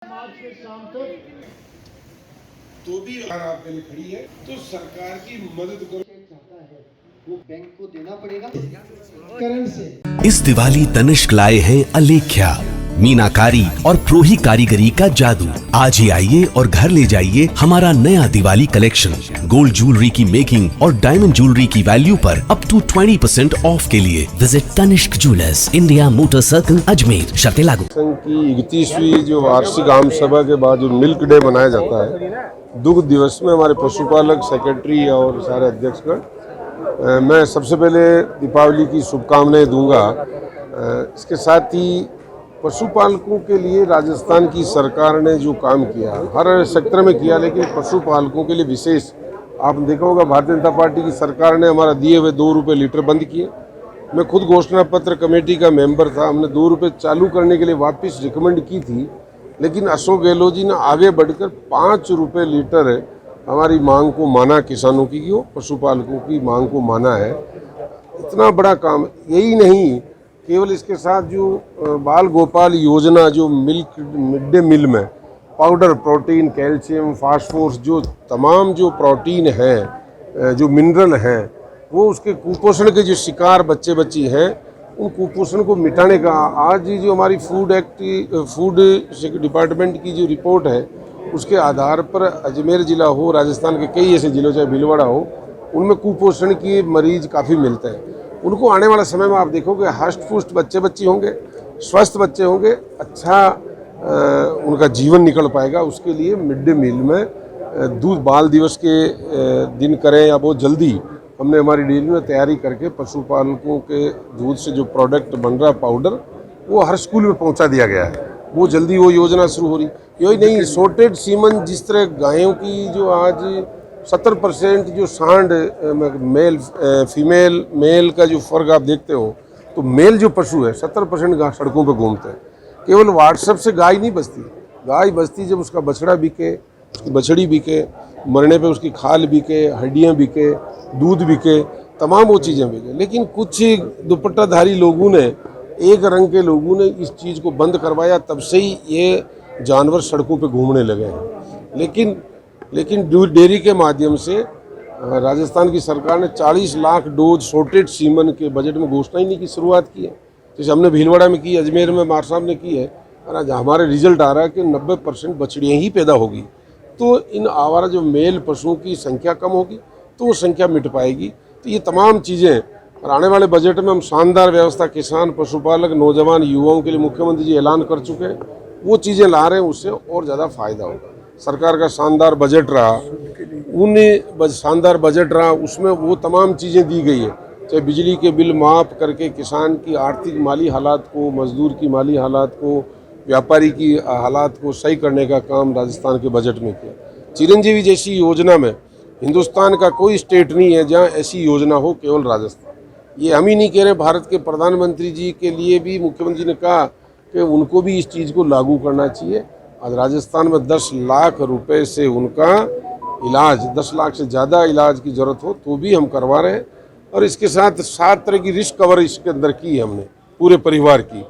मार्च के शाम तक तो भी अगर आपके लिए खड़ी है तो सरकार की मदद करो। चाहता है वो बैंक को देना पड़ेगा करंट से। इस दिवाली तनिष्क लाए हैं अलेख्या, मीनाकारी और प्रोही कारीगरी का जादू। आज ही आइए और घर ले जाइए हमारा नया दिवाली कलेक्शन। गोल्ड ज्वेलरी की मेकिंग और डायमंड ज्वेलरी की वैल्यू पर अप टू 20% ऑफ के लिए visit Tanishq jewellers, India motor circle, Ajmer. शर्तें लागू। संघ की 31वीं जो वार्षिक आम सभा के बाद जो मिल्क डे मनाया जाता है, दुग्ध दिवस में हमारे पशुपालक सेक्रेटरी और सारे अध्यक्षगण, मैं सबसे पहले दीपावली की शुभकामनाएं दूंगा। इसके साथ ही पशुपालकों के लिए राजस्थान की सरकार ने जो काम किया, हर सेक्टर में किया, लेकिन पशुपालकों के लिए विशेष, आप देखा होगा भारतीय जनता पार्टी की सरकार ने हमारा दिए हुए 2 रुपये लीटर बंद किए। मैं खुद घोषणा पत्र कमेटी का मेंबर था, हमने 2 रुपये चालू करने के लिए वापस रिकमेंड की थी, लेकिन अशोक गहलोत जी ने आगे बढ़कर 5 रुपये लीटर हमारी मांग को माना, किसानों की क्यों पशुपालकों की मांग को माना है। इतना बड़ा काम, यही नहीं केवल इसके साथ जो बाल गोपाल योजना, जो मिड डे मील में पाउडर, प्रोटीन, कैल्शियम, फास्फोरस, जो तमाम जो प्रोटीन है, जो मिनरल हैं, वो उसके कुपोषण के जो शिकार बच्चे बच्ची हैं, उन कुपोषण को मिटाने का आज ही जो हमारी फूड डिपार्टमेंट की जो रिपोर्ट है, उसके आधार पर अजमेर ज़िला हो, राजस्थान के कई ऐसे ज़िलों चाहे भीलवाड़ा हो, उनमें कुपोषण के मरीज काफ़ी मिलते हैं। उनको आने वाला समय में आप देखोगे हष्ट पुष्ट बच्चे बच्ची होंगे, स्वस्थ बच्चे होंगे, अच्छा उनका जीवन निकल पाएगा। उसके लिए मिड डे मील में दूध बाल दिवस के दिन करें या बहुत जल्दी हमने हमारी डेयरी में तैयारी करके पशुपालकों के दूध से जो प्रोडक्ट बन रहा पाउडर, वो हर स्कूल में पहुंचा दिया गया है। वो जल्दी वो योजना शुरू हो रही। यही नहीं, सॉर्टेड सीमन, जिस तरह गायों की जो आज 70% जो सांड मेल फीमेल मेल का जो फ़र्क आप देखते हो, तो मेल जो पशु है 70% सड़कों पर घूमते हैं। केवल व्हाट्सएप से गाय नहीं बचती, गाय बचती जब उसका बछड़ा बिके, उसकी बछड़ी बिके, मरने पे उसकी खाल बिके, हड्डियाँ बिके, दूध बिके, तमाम वो चीज़ें बिके। लेकिन कुछ दुपट्टाधारी लोगों ने, एक रंग के लोगों ने इस चीज़ को बंद करवाया, तब से ही ये जानवर सड़कों पे घूमने लगे हैं। लेकिन डेयरी के माध्यम से राजस्थान की सरकार ने 40 लाख डोज सॉर्टेड सीमन के बजट में घोषणा ही नहीं की, शुरुआत की है। जैसे हमने भीलवाड़ा में की, अजमेर में मार साहब ने की है, और आज हमारे रिजल्ट आ रहा है कि 90% बछड़ियाँ ही पैदा होगी। तो इन आवारा जो मेल पशुओं की संख्या कम होगी तो वो संख्या मिट पाएगी। तो ये तमाम चीज़ें, और आने वाले बजट में हम शानदार व्यवस्था किसान, पशुपालक, नौजवान, युवाओं के लिए मुख्यमंत्री जी ऐलान कर चुके हैं, वो चीज़ें ला रहे हैं, उससे और ज़्यादा फायदा होगा। सरकार का शानदार बजट रहा, शानदार बजट रहा, उसमें वो तमाम चीज़ें दी गई है, चाहे बिजली के बिल माफ़ करके किसान की आर्थिक माली हालात को, मजदूर की माली हालात को, व्यापारी की हालात को सही करने का काम राजस्थान के बजट में किया। चिरंजीवी जैसी योजना में हिंदुस्तान का कोई स्टेट नहीं है जहाँ ऐसी योजना हो, केवल राजस्थान। ये हम ही नहीं कह रहे, भारत के प्रधानमंत्री जी के लिए भी मुख्यमंत्री ने कहा कि उनको भी इस चीज़ को लागू करना चाहिए। आज राजस्थान में 10 लाख रुपए से उनका इलाज, 10 लाख से ज़्यादा इलाज की ज़रूरत हो तो भी हम करवा रहे हैं। और इसके साथ 7 तरह की रिस्क कवर इसके अंदर की है हमने, पूरे परिवार की,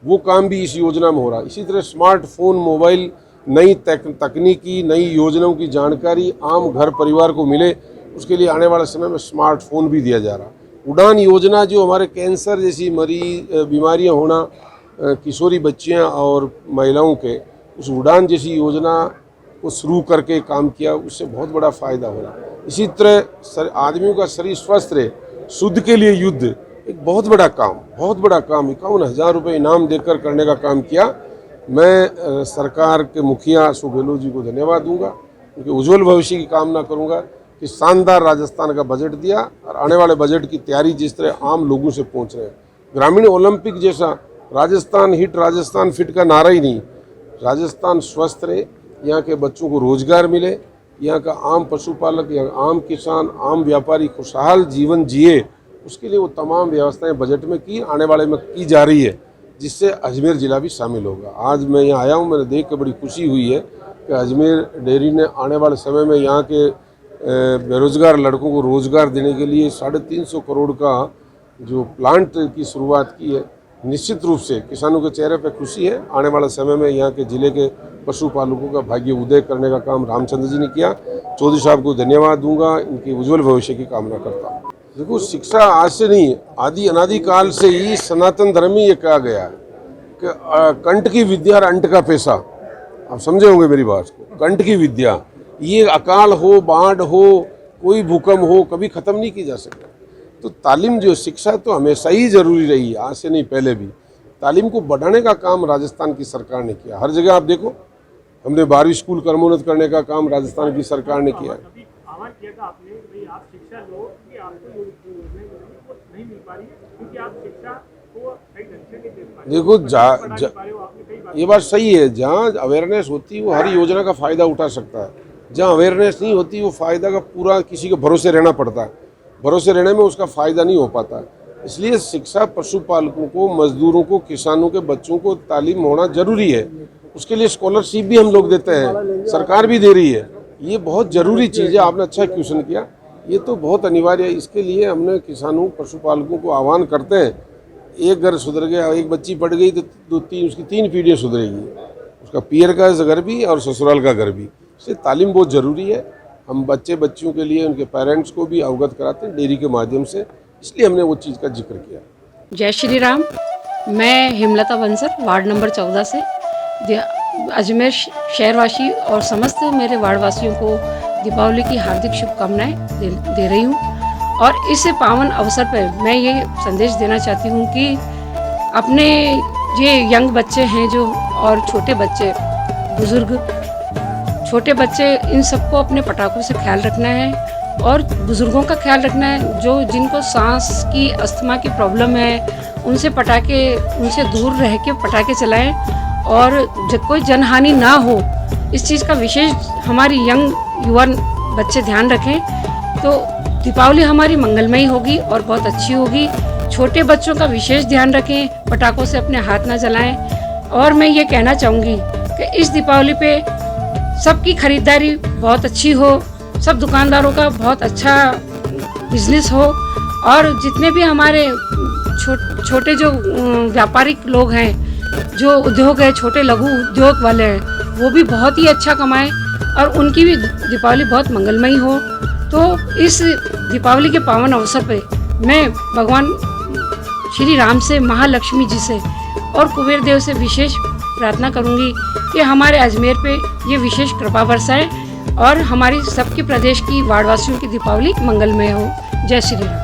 वो काम भी इस योजना में हो रहा है। इसी तरह स्मार्टफोन, मोबाइल, नई तकनीकी, नई योजनाओं की जानकारी आम घर परिवार को मिले, उसके लिए आने वाले समय में स्मार्टफोन भी दिया जा रहा है। उड़ान योजना, जो हमारे कैंसर जैसी बीमारियां होना, किशोरी बच्चियां और महिलाओं के, उस उड़ान जैसी योजना को शुरू करके काम किया, उससे बहुत बड़ा फ़ायदा हो रहा है। इसी तरह आदमियों का शरीर स्वस्थ रहे, शुद्ध के लिए युद्ध, एक बहुत बड़ा काम 51,000 रुपये इनाम देकर करने का काम किया। मैं सरकार के मुखिया अशोक गहलोत जी को धन्यवाद दूंगा, उनके उज्जवल भविष्य की कामना करूंगा कि शानदार राजस्थान का बजट दिया, और आने वाले बजट की तैयारी जिस तरह आम लोगों से पहुंच रहे हैं। ग्रामीण ओलंपिक जैसा राजस्थान हिट, राजस्थान फिट का नारा ही नहीं, राजस्थान स्वस्थ रहे, यहाँ के बच्चों को रोजगार मिले, यहाँ का आम पशुपालक, यहाँ आम किसान, आम व्यापारी खुशहाल जीवन जिए, उसके लिए वो तमाम व्यवस्थाएं बजट में की, आने वाले में की जा रही है, जिससे अजमेर ज़िला भी शामिल होगा। आज मैं यहाँ आया हूँ, मैंने देख के बड़ी खुशी हुई है कि अजमेर डेयरी ने आने वाले समय में यहाँ के बेरोजगार लड़कों को रोज़गार देने के लिए 350 करोड़ का जो प्लांट की शुरुआत की है, निश्चित रूप से किसानों के चेहरे पे खुशी है। आने वाला समय में यहाँ के जिले के पशुपालकों का भाग्य उदय करने का काम रामचंद्र जी ने किया। चौधरी साहब को धन्यवाद दूंगा, इनके उज्जवल भविष्य की कामना करता हूँ। देखो, शिक्षा आज से नहीं, आदि अनादि काल से ही सनातन धर्म में ये कहा गया है कि कंठ की विद्या और अंट का पैसा। आप समझे होंगे मेरी बात को। कंठ की विद्या, ये अकाल हो, बाढ़ हो, कोई भूकंप हो, कभी खत्म नहीं की जा सकता। तो तालीम जो शिक्षा तो हमेशा ही जरूरी रही है, आज से नहीं पहले भी। तालीम को बढ़ाने का काम राजस्थान की सरकार ने किया। हर जगह आप देखो, हमने 12वीं स्कूल क्रमोन्नत करने का काम राजस्थान की सरकार ने किया है। आह्वान किया था आपने भाई आप शिक्षा लो कि आपको योजनाएं नहीं मिल पा रही है क्योंकि आप शिक्षा को सही ढंग से नहीं दे पा रहे। देखो, ये बात सही है। जहाँ अवेयरनेस होती है वो हर योजना का फायदा उठा सकता है। जहाँ अवेयरनेस नहीं होती वो फायदा का पूरा किसी के भरोसे रहना पड़ता है। भरोसे रहने में उसका फायदा नहीं हो पाता। इसलिए शिक्षा पशुपालकों को, मजदूरों को, किसानों के बच्चों को तालीम होना जरूरी है। उसके लिए स्कॉलरशिप भी हम लोग देते हैं, सरकार भी दे रही है। ये बहुत ज़रूरी चीज़ है। आपने अच्छा क्वेश्चन किया, ये तो बहुत अनिवार्य है। इसके लिए हमने किसानों, पशुपालकों को आह्वान करते हैं, एक घर सुधर गया, एक बच्ची पढ़ गई तो उसकी 3 पीढ़ियाँ सुधरेगी। उसका पियर का घर भी और ससुराल का घर भी। इसलिए तालीम बहुत ज़रूरी है। हम बच्चियों के लिए उनके पेरेंट्स को भी अवगत कराते हैं डेयरी के माध्यम से, इसलिए हमने वो चीज़ का जिक्र किया। जय श्री राम। मैं हेमलता बंसर, वार्ड नंबर 14 से अजमेर शहरवासी और समस्त मेरे वार्डवासियों को दीपावली की हार्दिक शुभकामनाएं दे रही हूँ। और इस पावन अवसर पर मैं ये संदेश देना चाहती हूँ कि अपने ये यंग बच्चे हैं जो, और छोटे बच्चे, बुज़ुर्ग, छोटे बच्चे, इन सबको अपने पटाखों से ख्याल रखना है और बुज़ुर्गों का ख्याल रखना है। जो जिनको सांस की, अस्थमा की प्रॉब्लम है, उनसे दूर रह के पटाखे चलाएं और जब कोई जनहानि ना हो, इस चीज़ का विशेष हमारी यंग युवा बच्चे ध्यान रखें तो दीपावली हमारी मंगलमयी होगी और बहुत अच्छी होगी। छोटे बच्चों का विशेष ध्यान रखें, पटाखों से अपने हाथ ना जलाएं। और मैं ये कहना चाहूँगी कि इस दीपावली पे सबकी खरीदारी बहुत अच्छी हो, सब दुकानदारों का बहुत अच्छा बिजनेस हो और जितने भी हमारे छोटे जो व्यापारिक लोग हैं, जो उद्योग है, छोटे लघु उद्योग वाले हैं, वो भी बहुत ही अच्छा कमाएं और उनकी भी दीपावली बहुत मंगलमयी हो। तो इस दीपावली के पावन अवसर पे मैं भगवान श्री राम से, महालक्ष्मी जी से और कुबेर देव से विशेष प्रार्थना करूंगी कि हमारे अजमेर पे ये विशेष कृपा बरसाए और हमारी सबके प्रदेश की वार्डवासियों की दीपावली मंगलमय हो। जय श्री राम।